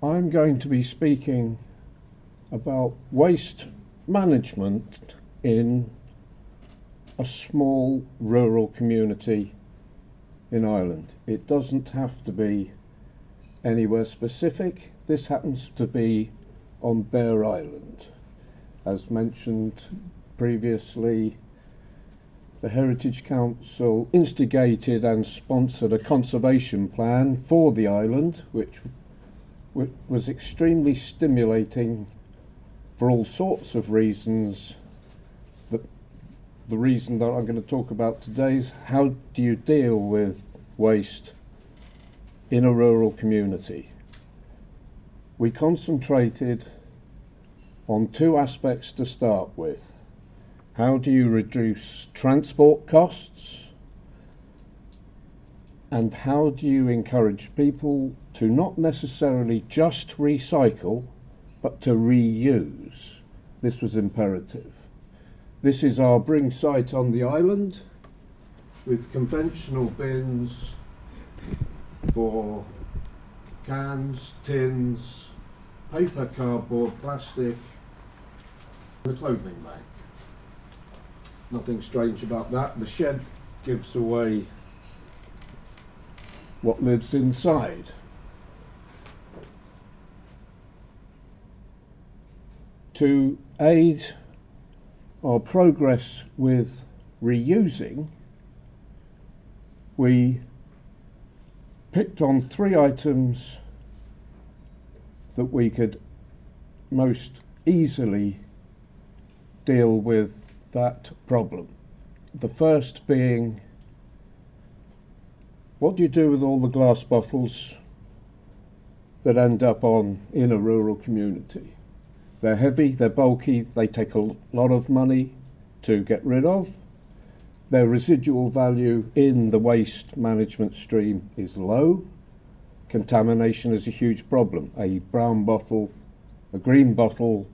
I'm going to be speaking about waste management in a small rural community in Ireland. It doesn't have to be anywhere specific. This happens to be on Bear Island. As mentioned previously, the Heritage Council instigated and sponsored a conservation plan for the island, which was extremely stimulating for all sorts of reasons. The reason that I'm going to talk about today is how do you deal with waste in a rural community. We concentrated on two aspects to start with. How do you reduce transport costs? And how do you encourage people to not necessarily just recycle, but to reuse? This was imperative. This is our Bring site on the island, with conventional bins for cans, tins, paper, cardboard, plastic, and a clothing bag. Nothing strange about that. The shed gives away what lives inside. To aid our progress with reusing, we picked on three items that we could most easily deal with that problem. The first being, what do you do with all the glass bottles that end up in a rural community? They're heavy, they're bulky, they take a lot of money to get rid of. Their residual value in the waste management stream is low. Contamination is a huge problem. A brown bottle, a green bottle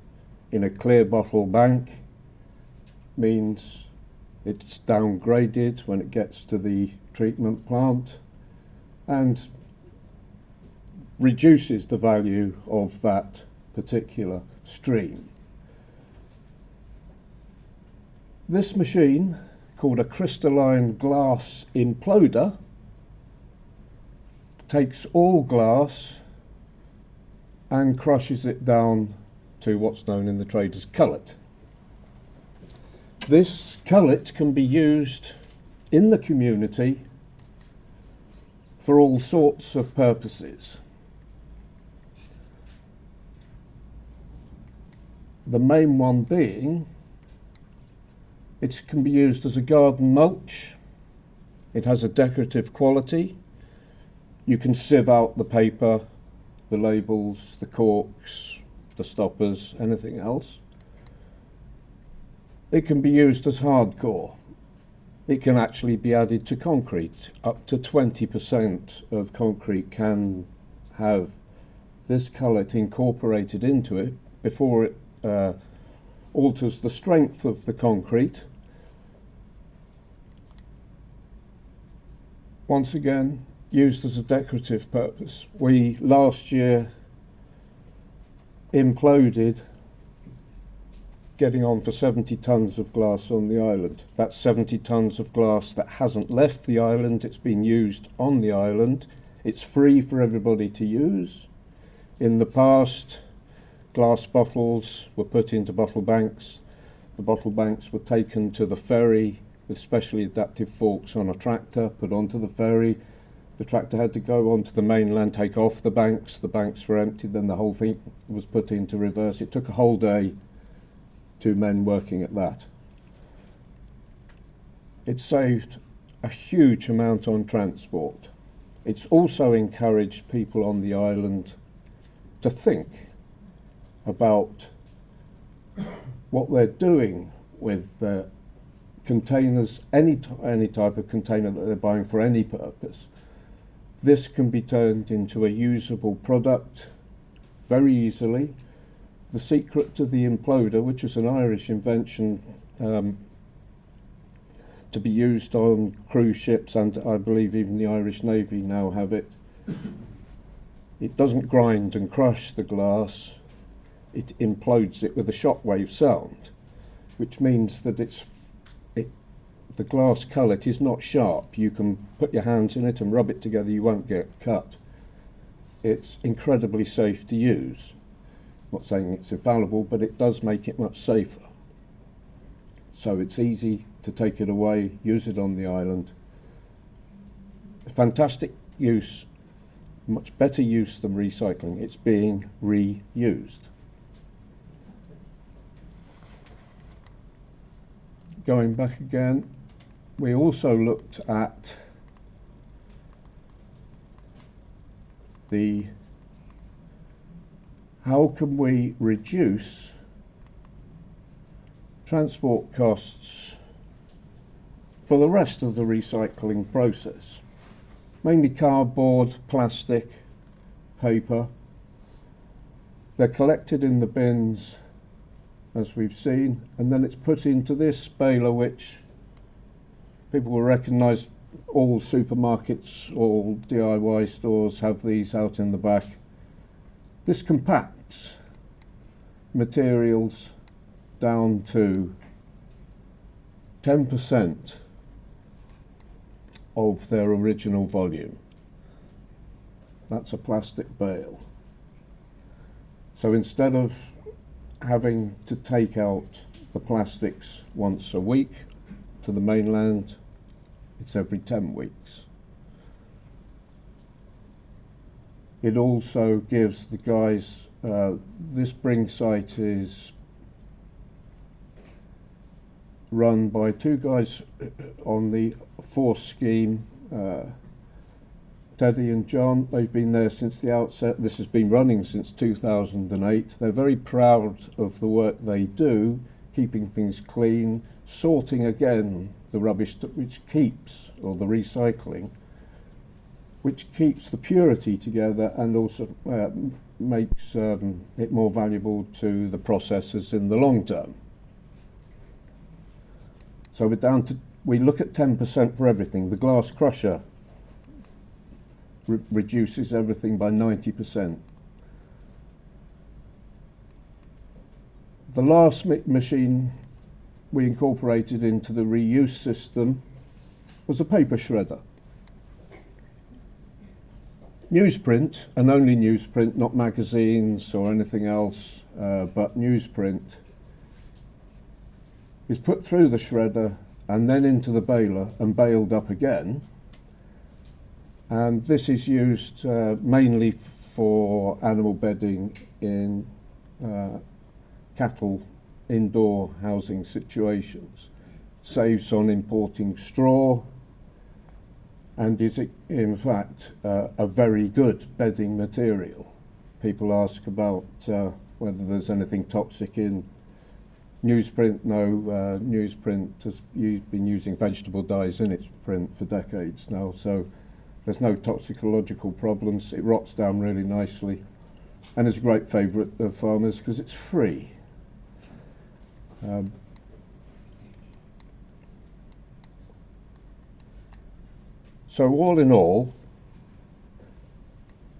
in a clear bottle bank means it's downgraded when it gets to the treatment plant and reduces the value of that particular stream. This machine, called a crystalline glass imploder, takes all glass and crushes it down to what's known in the trade as cullet. This cullet can be used in the community for all sorts of purposes. The main one being, it can be used as a garden mulch. It has a decorative quality. You can sieve out the paper, the labels, the corks, the stoppers, anything else. It can be used as hardcore. It can actually be added to concrete. Up to 20% of concrete can have this cullet incorporated into it before it alters the strength of the concrete. Once again, used as a decorative purpose. We last year imploded, getting on for 70 tonnes of glass on the island. That's 70 tonnes of glass that hasn't left the island, it's been used on the island. It's free for everybody to use. In the past, glass bottles were put into bottle banks. The bottle banks were taken to the ferry with specially adapted forks on a tractor, put onto the ferry. The tractor had to go onto the mainland, take off the banks were emptied, then the whole thing was put into reverse. It took a whole day, 2 men working at that. It saved a huge amount on transport. It's also encouraged people on the island to think about what they're doing with their containers, any type of container that they're buying for any purpose. This can be turned into a usable product very easily. The secret to the imploder, which is an Irish invention to be used on cruise ships, and I believe even the Irish Navy now have it, It doesn't grind and crush the glass, it implodes it with a shockwave sound, which means that the glass cullet is not sharp. You can put your hands in it and rub it together, you won't get cut. It's incredibly safe to use. I'm not saying it's infallible, but it does make it much safer. So it's easy to take it away, use it on the island. Fantastic use, much better use than recycling. It's being reused. Going back again, we also looked at how can we reduce transport costs for the rest of the recycling process. Mainly cardboard, plastic, paper. They're collected in the bins, as we've seen, and then it's put into this baler, which people will recognise. All supermarkets, all DIY stores have these out in the back. This compacts materials down to 10% of their original volume. That's a plastic bale. So instead of having to take out the plastics once a week to the mainland, it's every 10 weeks. It also gives the guys, this bring site is run by two guys on the Force scheme, Teddy and John. They've been there since the outset. This has been running since 2008. They're very proud of the work they do, keeping things clean, sorting again the rubbish which keeps, or the recycling, which keeps the purity together and also makes it more valuable to the processors in the long term. So we're down to, we look at 10% for everything. The glass crusher reduces everything by 90%. The last machine we incorporated into the reuse system was a paper shredder. Newsprint, and only newsprint, not magazines or anything else, but newsprint, is put through the shredder and then into the baler and baled up again. And this is used mainly for animal bedding in cattle indoor housing situations. Saves on importing straw, and is in fact a very good bedding material. People ask about whether there's anything toxic in newsprint. No, newsprint has been using vegetable dyes in its print for decades now, so there's no toxicological problems. It rots down really nicely, and it's a great favourite of farmers because it's free. So all in all,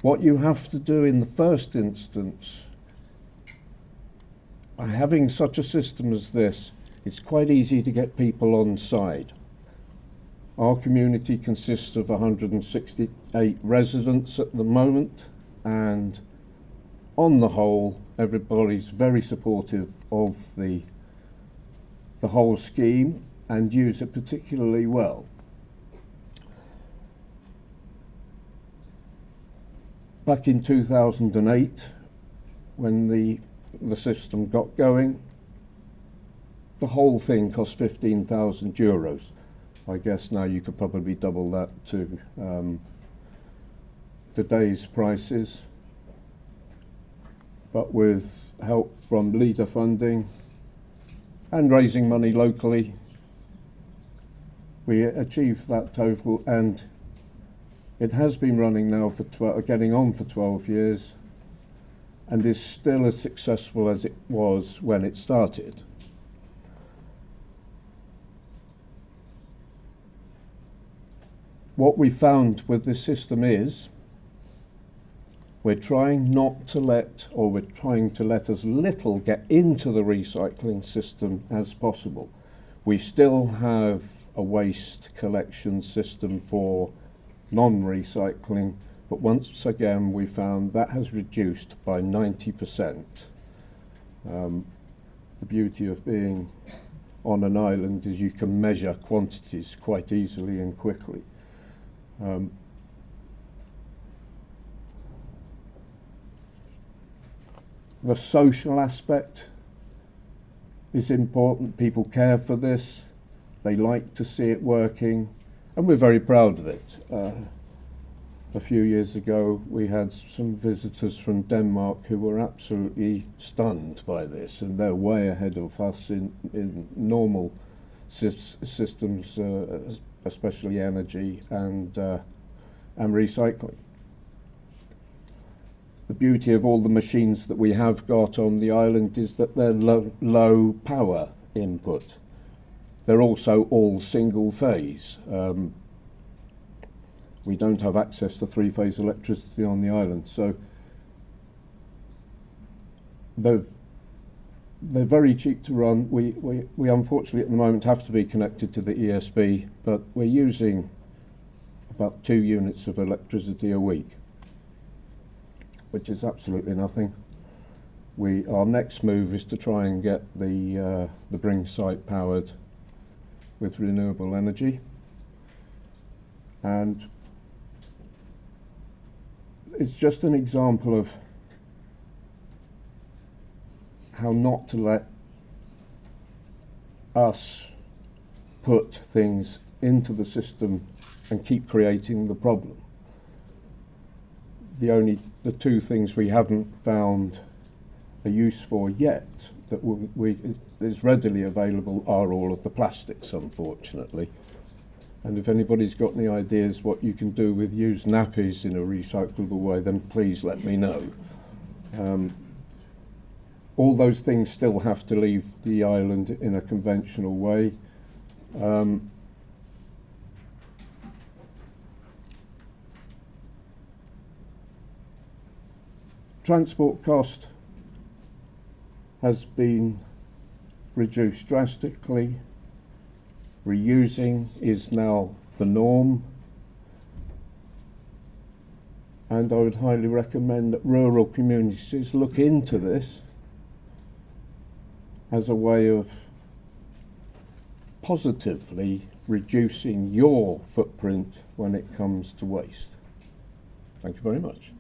what you have to do in the first instance, by having such a system as this, it's quite easy to get people on side. Our community consists of 168 residents at the moment, and on the whole, everybody's very supportive of the whole scheme and use it particularly well. Back in 2008, when the system got going, the whole thing cost €15,000. I guess now you could probably double that to today's prices. But with help from LEADER funding and raising money locally, we achieved that total, and it has been running now for getting on for 12 years, and is still as successful as it was when it started. What we found with this system is We're trying not to let, or we're trying to let as little get into the recycling system as possible. We still have a waste collection system for non-recycling, but once again we found that has reduced by 90%. The beauty of being on an island is you can measure quantities quite easily and quickly. The social aspect is important. People care for this. They like to see it working, and we're very proud of it. A few years ago, we had some visitors from Denmark who were absolutely stunned by this, and they're way ahead of us in normal systems, especially energy and recycling. The beauty of all the machines that we have got on the island is that they're low power input. They're also all single phase. We don't have access to three-phase electricity on the island, so they're very cheap to run. We unfortunately at the moment have to be connected to the ESB, but we're using about 2 units of electricity a week, which is absolutely nothing. Our next move is to try and get the Bring site powered with renewable energy, and it's just an example of how not to let us put things into the system and keep creating the problem. The two things we haven't found a use for yet that is readily available are all of the plastics, unfortunately. And if anybody's got any ideas what you can do with used nappies in a recyclable way, then please let me know. All those things still have to leave the island in a conventional way. Transport cost has been reduced drastically. Reusing is now the norm, and I would highly recommend that rural communities look into this as a way of positively reducing your footprint when it comes to waste. Thank you very much.